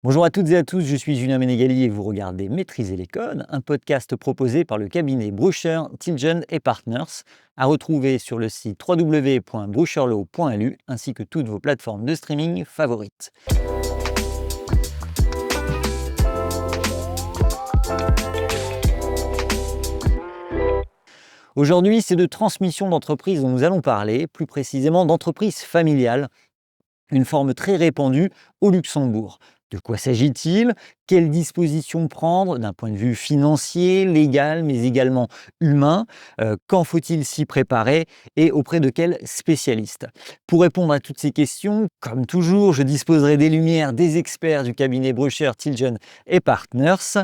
Bonjour à toutes et à tous, je suis Julien Ménégali et vous regardez Maîtriser les codes, un podcast proposé par le cabinet Bruscher, Tilgen et Partners, à retrouver sur le site www.brucherlaw.lu ainsi que toutes vos plateformes de streaming favorites. Aujourd'hui, c'est de transmission d'entreprise dont nous allons parler, plus précisément d'entreprise familiale, une forme très répandue au Luxembourg. De quoi s'agit-il? Quelles dispositions prendre d'un point de vue financier, légal, mais également humain? Quand faut-il s'y préparer et auprès de quels spécialistes? Pour répondre à toutes ces questions, comme toujours, je disposerai des lumières des experts du cabinet Bruscher, Tilgen et Partners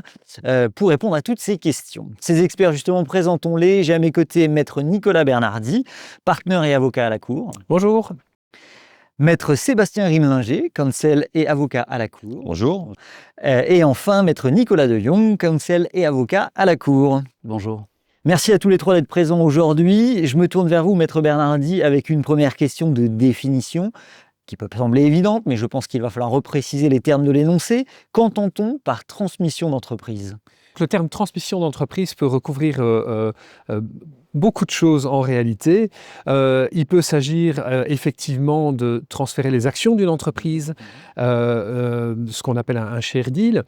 pour répondre à toutes ces questions. Ces experts, justement, présentons-les. J'ai à mes côtés Maître Nicolas Bernardi, partenaire et avocat à la Cour. Bonjour. Maître Sébastien Rimlinger, counsel et avocat à la Cour. Bonjour. Et enfin, Maître Nicolas de Jong, counsel et avocat à la Cour. Bonjour. Merci à tous les trois d'être présents aujourd'hui. Je me tourne vers vous, Maître Bernardi, avec une première question de définition qui peut sembler évidente, mais je pense qu'il va falloir repréciser les termes de l'énoncé. Qu'entend-on par transmission d'entreprise? Le terme transmission d'entreprise peut recouvrir beaucoup de choses en réalité. Il peut s'agir effectivement de transférer les actions d'une entreprise, ce qu'on appelle un share deal,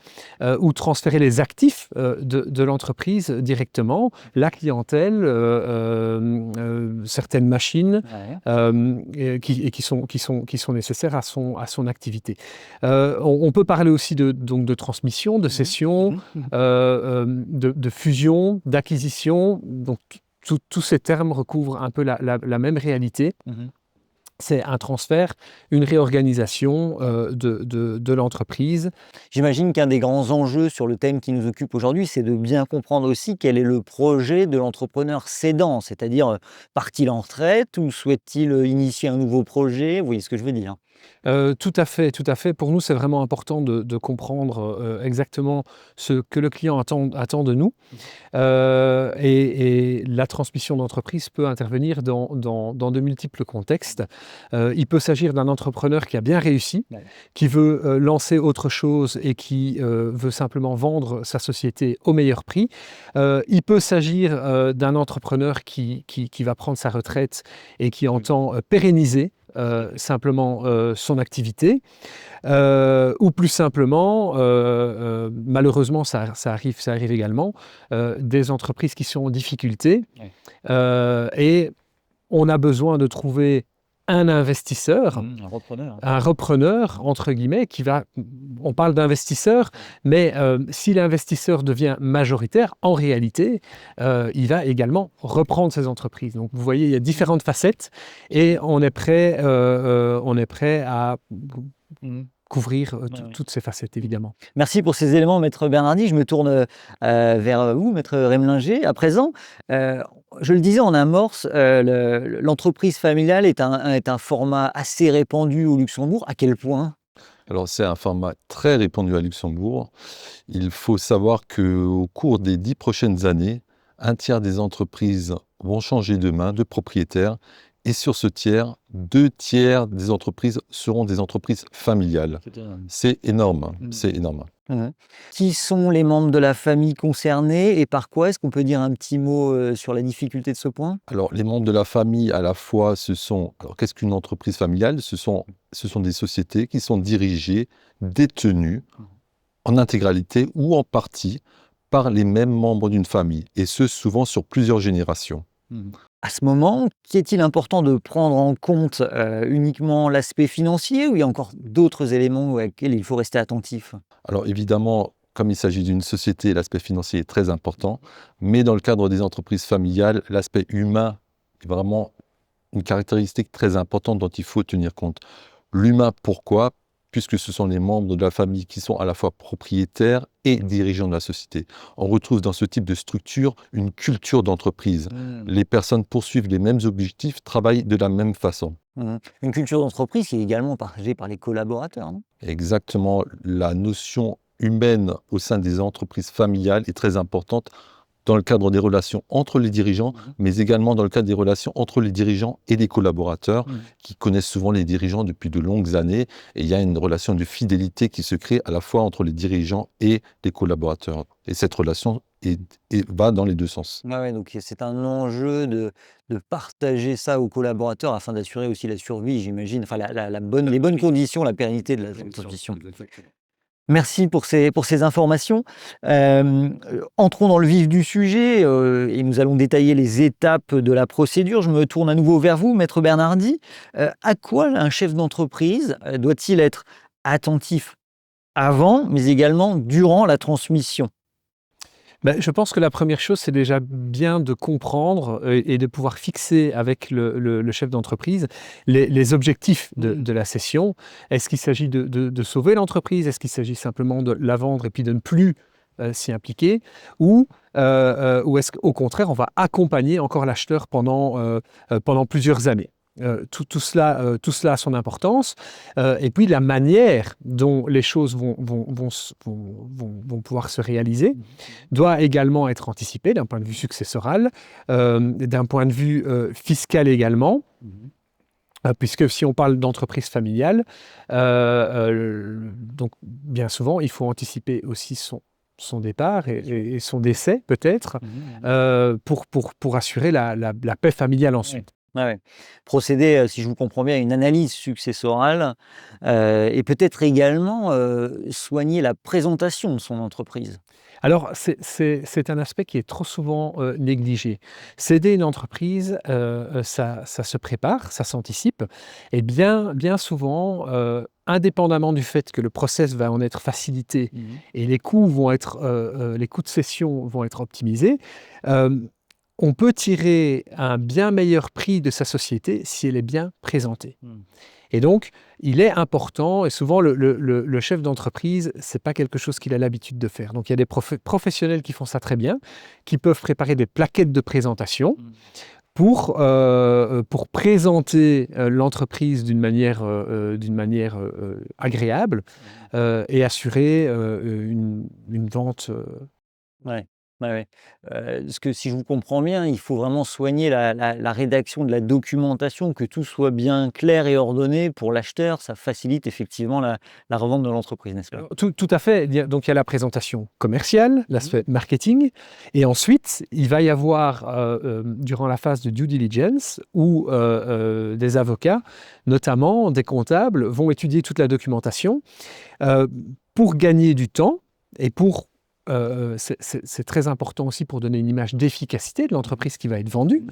ou transférer les actifs de l'entreprise directement, la clientèle, certaines machines qui sont nécessaires à son activité. On peut parler aussi donc de transmission, de cession, de fusion, d'acquisition. Donc, tous ces termes recouvrent un peu la même réalité. C'est un transfert, une réorganisation de l'entreprise. J'imagine qu'un des grands enjeux sur le thème qui nous occupe aujourd'hui, c'est de bien comprendre aussi quel est le projet de l'entrepreneur cédant, c'est-à-dire part-il en retraite ou souhaite-t-il initier un nouveau projet? Vous voyez ce que je veux dire? Tout à fait. Pour nous, c'est vraiment important de comprendre exactement ce que le client attend de nous. Et la transmission d'entreprise peut intervenir dans de multiples contextes. Il peut s'agir d'un entrepreneur qui a bien réussi, qui veut lancer autre chose et qui veut simplement vendre sa société au meilleur prix. Il peut s'agir d'un entrepreneur qui va prendre sa retraite et qui entend pérenniser simplement son activité, ou plus simplement, malheureusement ça arrive également, des entreprises qui sont en difficulté, et on a besoin de trouver un investisseur, un repreneur, entre guillemets, on parle d'investisseur, mais si l'investisseur devient majoritaire, en réalité, il va également reprendre ces entreprises. Donc vous voyez, il y a différentes facettes et on est prêt à couvrir toutes ces facettes, évidemment. Merci pour ces éléments, Maître Bernardi. Je me tourne vers vous, Maître Rimlinger. À présent, je le disais en amorce, l'entreprise familiale est un format assez répandu au Luxembourg. À quel point? Alors, c'est un format très répandu à Luxembourg. Il faut savoir qu'au cours des 10 prochaines années, un tiers des entreprises vont changer de main, de propriétaire. Et sur ce tiers, 2 tiers des entreprises seront des entreprises familiales. C'est énorme. C'est énorme. Qui sont les membres de la famille concernés et par quoi? Est-ce qu'on peut dire un petit mot sur la difficulté de ce point? Alors, les membres de la famille, à la fois, Alors, qu'est-ce qu'une entreprise familiale? Ce sont des sociétés qui sont dirigées, détenues en intégralité ou en partie par les mêmes membres d'une famille, et ce, souvent sur plusieurs générations. À ce moment, qu'est-il important de prendre en compte? Uniquement l'aspect financier ou il y a encore d'autres éléments auxquels il faut rester attentif? Alors évidemment, comme il s'agit d'une société, l'aspect financier est très important, mais dans le cadre des entreprises familiales, l'aspect humain est vraiment une caractéristique très importante dont il faut tenir compte. L'humain, pourquoi? Puisque ce sont les membres de la famille qui sont à la fois propriétaires et dirigeants de la société. On retrouve dans ce type de structure une culture d'entreprise. Les personnes poursuivent les mêmes objectifs, travaillent de la même façon. Une culture d'entreprise qui est également partagée par les collaborateurs, non? Exactement, la notion humaine au sein des entreprises familiales est très importante, dans le cadre des relations entre les dirigeants, Mhm. mais également dans le cadre des relations entre les dirigeants et les collaborateurs, Mhm. qui connaissent souvent les dirigeants depuis de longues années. Et il y a une relation de fidélité qui se crée à la fois entre les dirigeants et les collaborateurs. Et cette relation va dans les deux sens. Ouais, donc c'est un enjeu de partager ça aux collaborateurs afin d'assurer aussi la survie, j'imagine, enfin les bonnes conditions, la pérennité de la transmission. Merci pour ces informations. Entrons dans le vif du sujet et nous allons détailler les étapes de la procédure. Je me tourne à nouveau vers vous, Maître Bernardi. À quoi un chef d'entreprise doit-il être attentif avant, mais également durant la transmission? Ben, je pense que la première chose, c'est déjà bien de comprendre et de pouvoir fixer avec le chef d'entreprise les objectifs de la session. Est-ce qu'il s'agit de sauver l'entreprise? Est-ce qu'il s'agit simplement de la vendre et puis de ne plus s'y impliquer? Ou est-ce qu'au contraire, on va accompagner encore l'acheteur pendant plusieurs années? Tout cela a son importance. Et puis la manière dont les choses vont pouvoir se réaliser doit également être anticipée d'un point de vue successoral, d'un point de vue fiscal également. Puisque si on parle d'entreprise familiale, donc bien souvent, il faut anticiper aussi son départ et son décès peut-être pour assurer la paix familiale ensuite. Ouais. Procéder, si je vous comprends bien, à une analyse successorale et peut-être également soigner la présentation de son entreprise. Alors, c'est un aspect qui est trop souvent négligé. Céder une entreprise, ça se prépare, ça s'anticipe, et bien souvent, indépendamment du fait que le process va en être facilité et les coûts les coûts de cession vont être optimisés, on peut tirer un bien meilleur prix de sa société si elle est bien présentée. Et donc, il est important, et souvent le chef d'entreprise, ce n'est pas quelque chose qu'il a l'habitude de faire. Donc, il y a des professionnels qui font ça très bien, qui peuvent préparer des plaquettes de présentation pour présenter l'entreprise d'une manière agréable et assurer une vente. Ouais. Parce que si je vous comprends bien, il faut vraiment soigner la rédaction de la documentation, que tout soit bien clair et ordonné pour l'acheteur. Ça facilite effectivement la revente de l'entreprise, n'est-ce pas? Tout à fait. Donc, il y a la présentation commerciale, l'aspect marketing. Et ensuite, il va y avoir, durant la phase de due diligence, où des avocats, notamment des comptables, vont étudier toute la documentation pour gagner du temps et c'est très important aussi pour donner une image d'efficacité de l'entreprise qui va être vendue.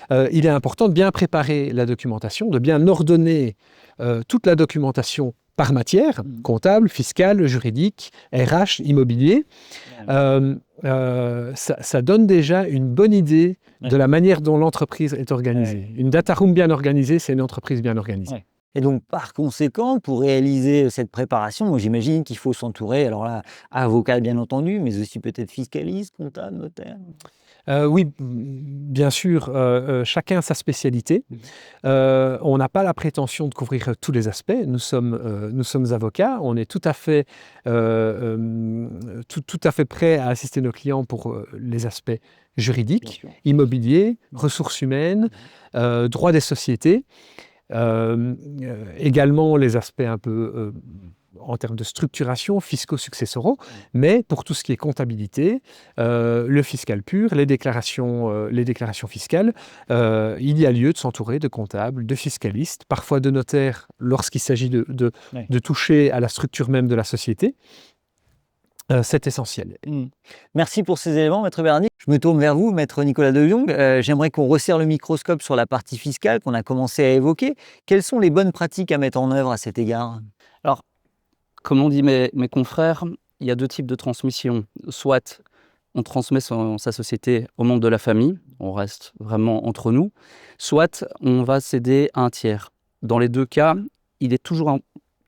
Il est important de bien préparer la documentation, de bien ordonner toute la documentation par matière, comptable, fiscale, juridique, RH, immobilier. Ça donne déjà une bonne idée de la manière dont l'entreprise est organisée. Une data room bien organisée, c'est une entreprise bien organisée. Et donc, par conséquent, pour réaliser cette préparation, moi, j'imagine qu'il faut s'entourer, alors là, avocat bien entendu, mais aussi peut-être fiscaliste, comptable, notaire. Oui, bien sûr, chacun a sa spécialité. On n'a pas la prétention de couvrir tous les aspects. Nous sommes avocats, on est tout à fait prêts à assister nos clients pour les aspects juridiques, immobiliers, ressources humaines, droit des sociétés. Également les aspects un peu en termes de structuration, fiscaux-successoraux, mais pour tout ce qui est comptabilité, le fiscal pur, les déclarations fiscales, il y a lieu de s'entourer de comptables, de fiscalistes, parfois de notaires lorsqu'il s'agit de toucher à la structure même de la société. C'est essentiel. Merci pour ces éléments, Maître Bernier. Je me tourne vers vous, Maître Nicolas De Jong. J'aimerais qu'on resserre le microscope sur la partie fiscale qu'on a commencé à évoquer. Quelles sont les bonnes pratiques à mettre en œuvre à cet égard? Alors, comme l'ont dit mes confrères, il y a deux types de transmission. Soit on transmet sa société aux membres de la famille, on reste vraiment entre nous, soit on va céder à un tiers. Dans les deux cas, il est toujours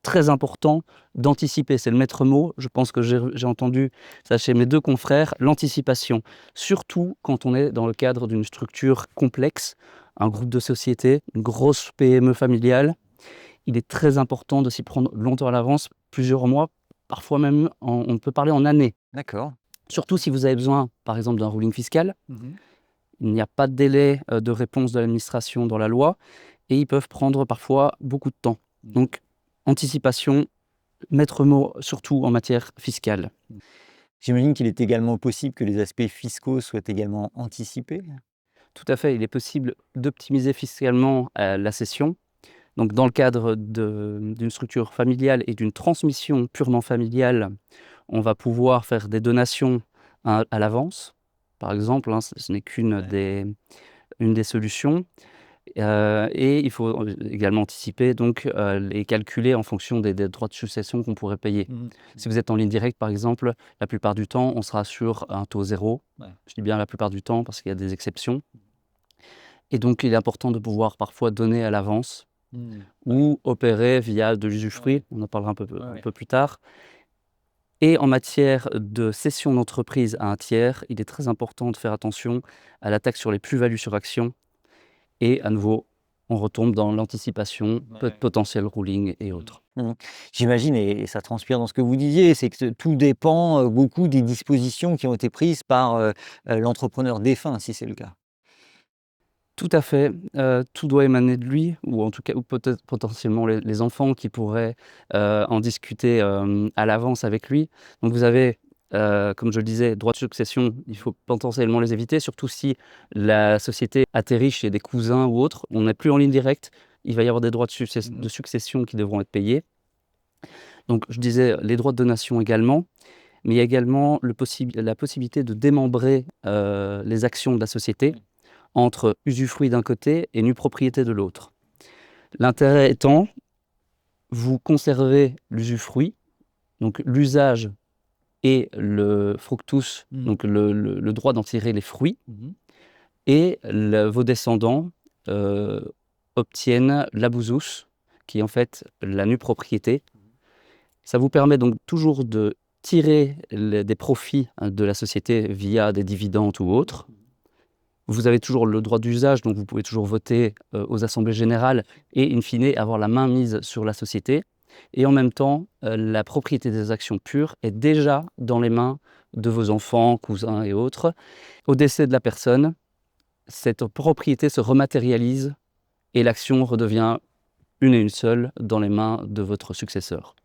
très important d'anticiper, c'est le maître mot, je pense que j'ai entendu ça chez mes deux confrères, l'anticipation, surtout quand on est dans le cadre d'une structure complexe, un groupe de sociétés, une grosse PME familiale. Il est très important de s'y prendre longtemps à l'avance, plusieurs mois, parfois même, on peut parler en années. D'accord. Surtout si vous avez besoin, par exemple, d'un ruling fiscal. Il n'y a pas de délai de réponse de l'administration dans la loi et ils peuvent prendre parfois beaucoup de temps. Donc, anticipation, maître mot surtout en matière fiscale. J'imagine qu'il est également possible que les aspects fiscaux soient également anticipés. Tout à fait, il est possible d'optimiser fiscalement la cession. Donc, dans le cadre d'une structure familiale et d'une transmission purement familiale, on va pouvoir faire des donations à l'avance, par exemple, hein, ce n'est qu'une des solutions. Et il faut également anticiper donc, et calculer en fonction des droits de succession qu'on pourrait payer. Si vous êtes en ligne directe, par exemple, la plupart du temps, on sera sur un taux zéro. Je dis bien la plupart du temps parce qu'il y a des exceptions. Et donc, il est important de pouvoir parfois donner à l'avance ou opérer via de l'usufruit. On en parlera un peu plus tard. Et en matière de cession d'entreprise à un tiers, il est très important de faire attention à la taxe sur les plus-values sur actions. Et à nouveau, on retombe dans l'anticipation, potentiel ruling et autres. J'imagine, et ça transpire dans ce que vous disiez, c'est que tout dépend beaucoup des dispositions qui ont été prises par l'entrepreneur défunt, si c'est le cas. Tout à fait, tout doit émaner de lui, ou en tout cas, ou peut-être potentiellement les enfants qui pourraient en discuter à l'avance avec lui. Donc vous avez, comme je le disais, droits de succession, il faut potentiellement les éviter, surtout si la société atterrit chez des cousins ou autres. On n'est plus en ligne directe, il va y avoir des droits de succession qui devront être payés. Donc je disais les droits de donation également, mais il y a également la possibilité de démembrer les actions de la société entre usufruit d'un côté et nue propriété de l'autre. L'intérêt étant, vous conservez l'usufruit, donc l'usage et le fructus, donc le droit d'en tirer les fruits, et vos descendants obtiennent l'abusus, qui est en fait la nue propriété. Ça vous permet donc toujours de tirer des profits de la société via des dividendes ou autres. Vous avez toujours le droit d'usage, donc vous pouvez toujours voter aux assemblées générales et, in fine, avoir la main mise sur la société. Et en même temps, la propriété des actions pures est déjà dans les mains de vos enfants, cousins et autres. Au décès de la personne, cette propriété se rematérialise et l'action redevient une et une seule dans les mains de votre successeur,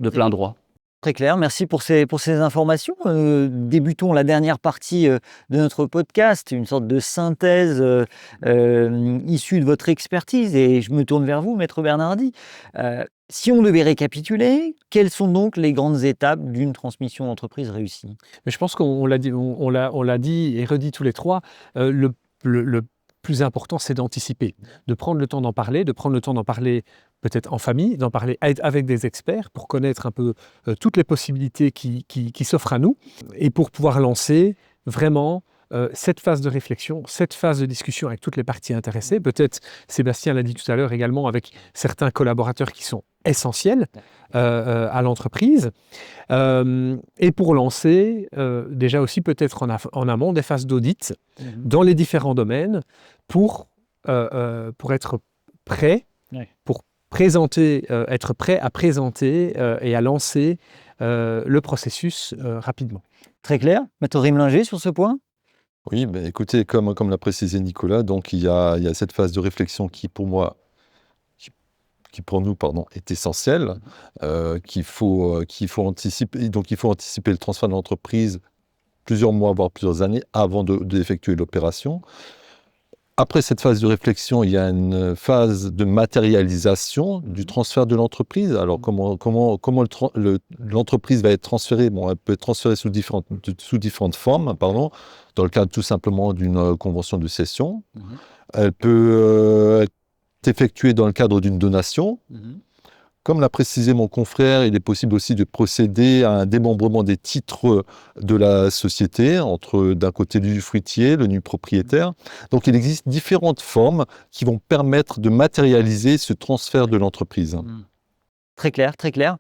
de plein droit. Très clair, merci pour ces informations. Débutons la dernière partie de notre podcast, une sorte de synthèse issue de votre expertise, et je me tourne vers vous, Maître Bernardi. Si on devait récapituler, quelles sont donc les grandes étapes d'une transmission d'entreprise réussie? Mais je pense qu'on l'a dit, on l'a dit et redit tous les trois, le plus important, c'est d'anticiper, de prendre le temps d'en parler, peut-être en famille, d'en parler avec des experts pour connaître un peu toutes les possibilités qui s'offrent à nous et pour pouvoir lancer vraiment cette phase de réflexion, cette phase de discussion avec toutes les parties intéressées. Peut-être, Sébastien l'a dit tout à l'heure également, avec certains collaborateurs qui sont essentiels à l'entreprise. Et pour lancer, déjà aussi peut-être en amont, des phases d'audit dans les différents domaines pour être prêt, pour être prêt à présenter et à lancer le processus rapidement. Très clair. Maître Rimlinger sur ce point? Oui, ben écoutez, comme l'a précisé Nicolas, donc il y a cette phase de réflexion qui pour moi, qui pour nous, est essentielle, qu'il faut anticiper. Donc il faut anticiper le transfert de l'entreprise plusieurs mois, voire plusieurs années avant d'effectuer l'opération. Après cette phase de réflexion, il y a une phase de matérialisation du transfert de l'entreprise. Alors, comment l'entreprise va être transférée? Bon, elle peut être transférée sous différentes formes, dans le cadre tout simplement d'une convention de cession. Elle peut être effectuée dans le cadre d'une donation. Comme l'a précisé mon confrère, il est possible aussi de procéder à un démembrement des titres de la société entre d'un côté l'usufruitier, le nu propriétaire. Donc il existe différentes formes qui vont permettre de matérialiser ce transfert de l'entreprise. Très clair, très clair.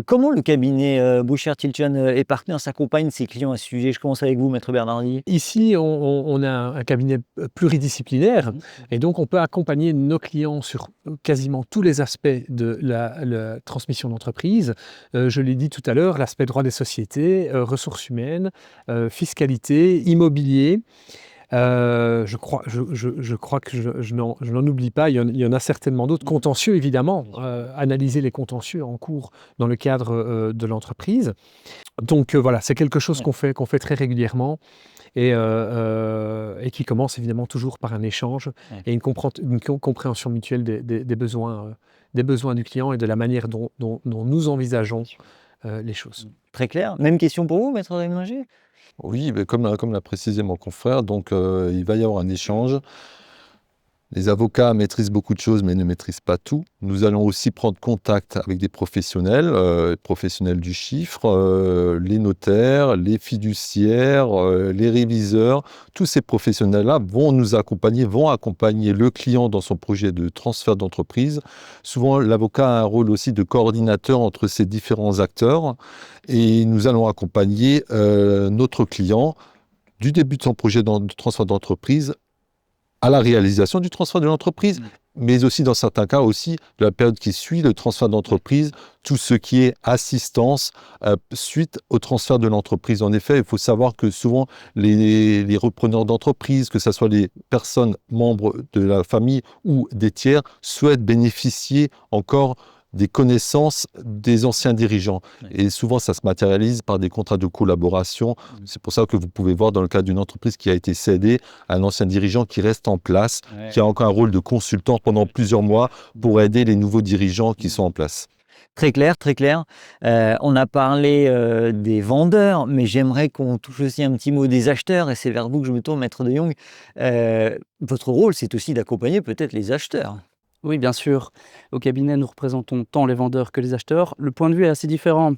Comment le cabinet, Bouchard-Tiltgen, et Partners accompagne ses clients à ce sujet? Je commence avec vous, maître Bernardi. Ici, on a un cabinet pluridisciplinaire et donc on peut accompagner nos clients sur quasiment tous les aspects de la transmission d'entreprise. Je l'ai dit tout à l'heure, l'aspect droit des sociétés, ressources humaines, fiscalité, immobilier. Je crois que je n'en oublie pas, il y en a certainement d'autres. Contentieux, évidemment, analyser les contentieux en cours dans le cadre de l'entreprise. Donc voilà, c'est quelque chose qu'on fait très régulièrement et qui commence évidemment toujours par un échange et une compréhension mutuelle des besoins du client et de la manière dont nous envisageons les choses. Très clair. Même question pour vous, maître Réminger? Oui, mais comme l'a précisé mon confrère, donc il va y avoir un échange. Les avocats maîtrisent beaucoup de choses, mais ne maîtrisent pas tout. Nous allons aussi prendre contact avec des professionnels, professionnels du chiffre, les notaires, les fiduciaires, les réviseurs. Tous ces professionnels-là vont nous accompagner, vont accompagner le client dans son projet de transfert d'entreprise. Souvent, l'avocat a un rôle aussi de coordinateur entre ces différents acteurs et nous allons accompagner notre client du début de son projet de transfert d'entreprise à la réalisation du transfert de l'entreprise, mais aussi dans certains cas aussi de la période qui suit le transfert d'entreprise, tout ce qui est assistance suite au transfert de l'entreprise. En effet, il faut savoir que souvent les repreneurs d'entreprise, que ce soit les personnes membres de la famille ou des tiers, souhaitent bénéficier encore des connaissances des anciens dirigeants. Et souvent, ça se matérialise par des contrats de collaboration. C'est pour ça que vous pouvez voir dans le cas d'une entreprise qui a été cédée à un ancien dirigeant qui reste en place, qui a encore un rôle de consultant pendant plusieurs mois pour aider les nouveaux dirigeants qui sont en place. Très clair, très clair. On a parlé des vendeurs, mais j'aimerais qu'on touche aussi un petit mot des acheteurs, et c'est vers vous que je me tourne, maître de Jong. Votre rôle, c'est aussi d'accompagner peut-être les acheteurs. Oui, bien sûr. Au cabinet, nous représentons tant les vendeurs que les acheteurs. Le point de vue est assez différent.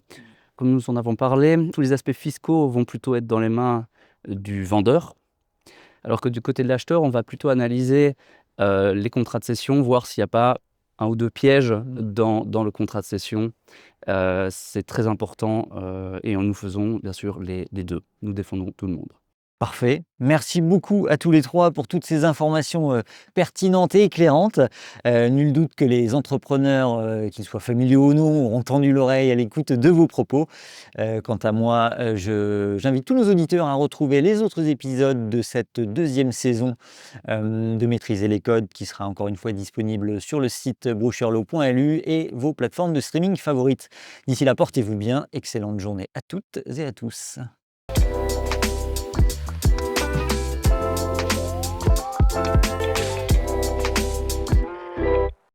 Comme nous en avons parlé, tous les aspects fiscaux vont plutôt être dans les mains du vendeur, alors que du côté de l'acheteur, on va plutôt analyser les contrats de cession, voir s'il n'y a pas un ou deux pièges dans le contrat de cession. C'est très important et nous faisons bien sûr les deux. Nous défendons tout le monde. Parfait. Merci beaucoup à tous les trois pour toutes ces informations pertinentes et éclairantes. Nul doute que les entrepreneurs, qu'ils soient familiaux ou non, ont tendu l'oreille à l'écoute de vos propos. Quant à moi, j'invite tous nos auditeurs à retrouver les autres épisodes de cette deuxième saison de Maîtriser les codes, qui sera encore une fois disponible sur le site brocherlo.lu et vos plateformes de streaming favorites. D'ici là, portez-vous bien. Excellente journée à toutes et à tous.